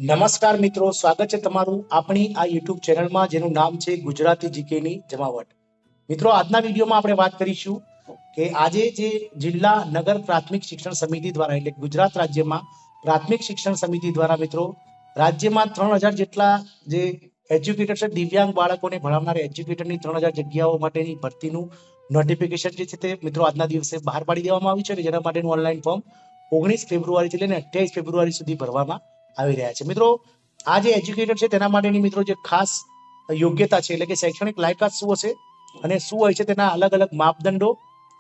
નમસ્કાર મિત્રો, સ્વાગત છે તમારું આપણી આ યુટ્યુબ ચેનલમાં જેનું નામ છે ગુજરાતી જીકેની જમાવટ. મિત્રો, આજના વિડીયોમાં આપણે વાત કરીશું કે આજે જે જિલ્લા નગર પ્રાથમિક શિક્ષણ સમિતિ દ્વારા એટલે ગુજરાત રાજ્યમાં પ્રાથમિક શિક્ષણ સમિતિ દ્વારા મિત્રો રાજ્યમાં 3000 જેટલા જે એજ્યુકેટર છે, દિવ્યાંગ બાળકોને ભણાવનાર એજ્યુકેટરની 3000 જગ્યાઓ માટેની ભરતીનું નોટિફિકેશન જે છે તે મિત્રો આજના દિવસે બહાર પાડી દેવામાં આવ્યું છે અને જેના માટેનું ઓનલાઈન ફોર્મ 19 ફેબ્રુઆરીથી લઈને 28 ફેબ્રુઆરી સુધી ભરવામાં આવી રહ્યા છે. મિત્રો, આ જે એજ્યુકેટર છે તેના માટેની મિત્રો જે ખાસ યોગ્યતા છે એટલે કે શૈક્ષણિક લાયકાત શું હશે અને શું હોય છે તેના અલગ અલગ માપદંડો,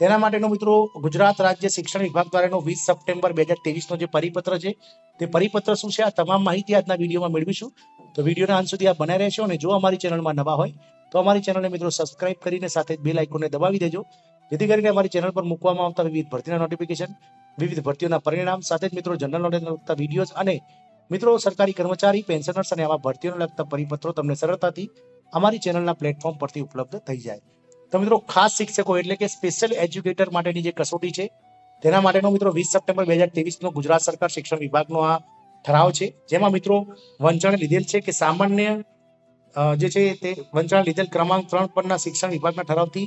તેના માટેનો મિત્રો ગુજરાત રાજ્ય શિક્ષણ વિભાગ દ્વારાનો 20 સપ્ટેમ્બર 2023 નો જે પરિપત્ર છે તે પરિપત્ર શું છે, આ તમામ માહિતી આજના વિડીયોમાં મેળવીશું. તો વિડીયોના અંત સુધી આપ બનાવી રહેશો અને જો અમારી ચેનલમાં નવા હોય તો અમારી ચેનલને મિત્રો સબસ્ક્રાઇબ કરીને સાથે બેલ આઇકોનને દબાવી દેજો, જેથી કરીને અમારી ચેનલ પર મૂકવામાં આવતા વિવિધ ભરતીના નોટિફિકેશન, વિવિધ ભરતીઓના પરિણામ સાથે જ મિત્રો જનરલ નોલેજને લગતા વિડીયોઝ અને મિત્રો સરકારી કર્મચારી, પેન્શનર્સ અને આવા ભરતીઓને લગતા પરિપત્રો તમને સરળતાથી અમારી ચેનલના પ્લેટફોર્મ પરથી ઉપલબ્ધ થઈ જાય. તો મિત્રો, ખાસ શિક્ષકો એટલે કે સ્પેશિયલ એજ્યુકેટર માટેની જે કસોટી છે તેના માટેનો મિત્રો 20 સપ્ટેમ્બર 2023 નો ગુજરાત સરકાર શિક્ષણ વિભાગનો આ ઠરાવ છે, જેમાં મિત્રો વંચાણે લીધેલ છે કે સામાન્ય જે છે તે વંચાણ લીધેલ ક્રમાંક 3 પરના શિક્ષણ વિભાગના ઠરાવથી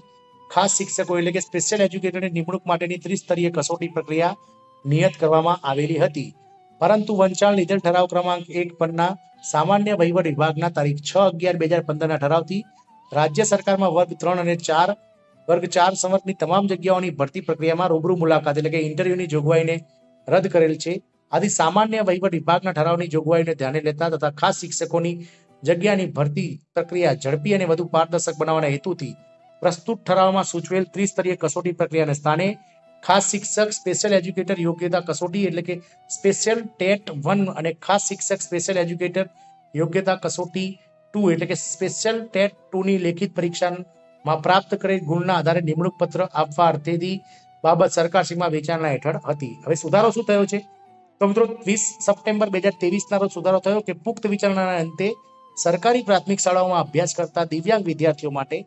ખાસ શિક્ષકો એટલે કે સ્પેશિયલ એજ્યુકેટરની નિમણૂક માટેની ત્રિસ્તરીય કસોટી પ્રક્રિયા નિયત કરવામાં આવેલી હતી. પરંતુ વંચાણ લીધેલ ઠરાવ ક્રમાંક 1 પરના સામાન્ય વહીવટ વિભાગના તારીખ 6/11/2015 ના ઠરાવથી રાજ્ય સરકારમાં વર્ગ 3 અને 4 વર્ગ 4 સંવર્ગની તમામ જગ્યાઓની ભરતી પ્રક્રિયામાં રૂબરૂ મુલાકાત એટલે કે ઇન્ટરવ્યુની જોગવાઈને રદ કરેલ છે. આથી સામાન્ય વહીવટ વિભાગના ઠરાવની જોગવાઈને ધ્યાને લેતા તથા ખાસ શિક્ષકોની જગ્યાની ભરતી પ્રક્રિયા ઝડપી અને વધુ પારદર્શક બનાવવાના હેતુથી પ્રસ્તુત ઠરાવમાં સૂચવેલ ત્રિસ્તરીય કસોટી પ્રક્રિયાના સ્થાને ખાસ શિક્ષક સ્પેશિયલ એજ્યુકેટર યોગ્યતા કસોટી એટલે કે સ્પેશિયલ ટેટ 1 અને ખાસ શિક્ષક સ્પેશિયલ એજ્યુકેટર યોગ્યતા કસોટી 2 એટલે કે સ્પેશિયલ ટેટ 2 ની લેખિત પરીક્ષામાં પ્રાપ્ત કરેલ ગુણના આધારે નિમણૂક પત્ર આપવા અર્થેની બાબત સરકારશ્રીમાં વિચારણા હેઠળ હતી. હવે સુધારો શું થયો છે? તો મિત્રો 20 સપ્ટેમ્બર 2023 ના રોજ સુધારો થયો કે પુખ્ત વિચારણાના અંતે સરકારી પ્રાથમિક શાળાઓમાં અભ્યાસ કરતા દિવ્યાંગ વિદ્યાર્થીઓ માટે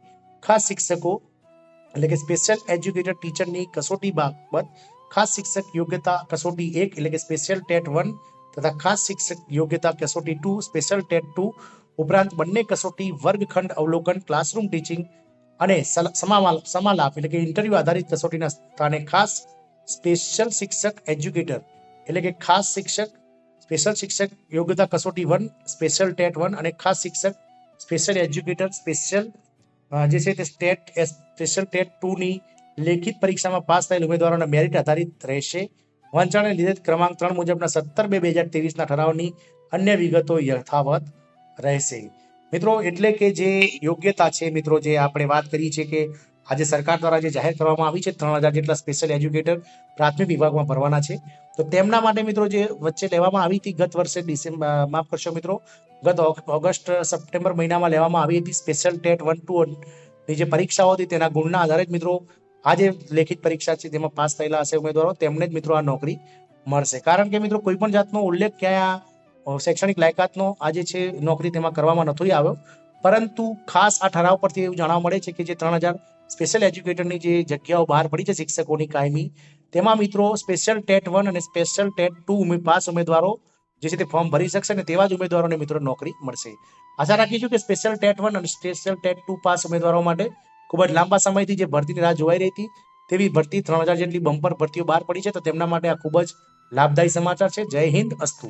ખાસ શિક્ષકો એટલે કે સ્પેશિયલ એજ્યુકેટર ટીચરની કસોટી બાબત ખાસ શિક્ષક યોગ્યતા કસોટી 1 એટલે કે સ્પેશિયલ ટેટ 1 તથા ખાસ શિક્ષક યોગ્યતા કસોટી 2 સ્પેશિયલ ટેટ 2 ઉપરાંત બંને કસોટી વર્ગખંડ અવલોકન, ક્લાસરૂમ ટીચિંગ અને સમાલાપ એટલે કે ઇન્ટરવ્યુ આધારિત કસોટીના સ્થાને ખાસ સ્પેશિયલ શિક્ષક એજ્યુકેટર એટલે કે ખાસ શિક્ષક સ્પેશિયલ શિક્ષક યોગ્યતા કસોટી 1 સ્પેશિયલ ટેટ 1 અને ખાસ શિક્ષક સ્પેશિયલ એજ્યુકેટર સ્પેશિયલ જે છે તે સ્પેશિયલ ટેટ 2 ની લેખિત પરીક્ષામાં પાસ થયેલ ઉમેદવારોના મેરિટ આધારિત રહેશે. વંચાણે લીધેલ ક્રમાંક 3 મુજબના 17/2023 ના ઠરાવની અન્ય વિગતો યથાવત રહેશે. મિત્રો, એટલે કે જે યોગ્યતા છે મિત્રો, જે આપણે વાત કરી છે કે આજે સરકાર દ્વારા જે જાહેર કરવામાં આવી છે 3000 જેટલા સ્પેશિયલ એજ્યુકેટર પ્રાથમિક વિભાગમાં ભરવાના છે, તો તેમના માટે મિત્રો જે વચ્ચે લેવામાં આવી હતી ગત વર્ષે માફ કરશો મિત્રો, ગત ઓગસ્ટ સપ્ટેમ્બર મહિનામાં લેવામાં આવી હતી સ્પેશિયલ ટેટ 1-2 ની જે પરીક્ષાઓ હતી તેના ગુણના આધારે જ મિત્રો આ જે લેખિત પરીક્ષા છે તેમાં પાસ થયેલા હશે ઉમેદવારો તેમને જ મિત્રો આ નોકરી મળશે. કારણ કે મિત્રો કોઈ પણ જાતનો ઉલ્લેખ ક્યાં શૈક્ષણિક લાયકાતનો આજે છે નોકરી તેમાં કરવામાં નથી આવ્યો, પરંતુ ખાસ આ ઠરાવ પરથી એવું જાણવા મળે છે કે જે 3000 સ્પેશિયલ એજ્યુકેટરની જે જગ્યાઓ બહાર પડી છે શિક્ષકોની કાયમી, તેમાં મિત્રો સ્પેશિયલ ટેટ 1 અને સ્પેશિયલ ટેટ 2 પાસ ઉમેદવારો જે છે તે ફોર્મ ભરી શકશે અને તેવા જ ઉમેદવારોને મિત્રો નોકરી મળશે. આશા રાખીશું કે સ્પેશિયલ ટેટ 1 અને સ્પેશિયલ ટેટ 2 પાસ ઉમેદવારો માટે ખૂબ જ લાંબા સમયથી જે ભરતીની રાહ જોવાઈ રહી હતી તેવી ભરતી 3000 જેટલી બમ્પર ભરતીઓ બહાર પડી છે, તો તેમના માટે આ ખૂબ જ લાભદાયી સમાચાર છે. જય હિન્દ, અસ્તુ.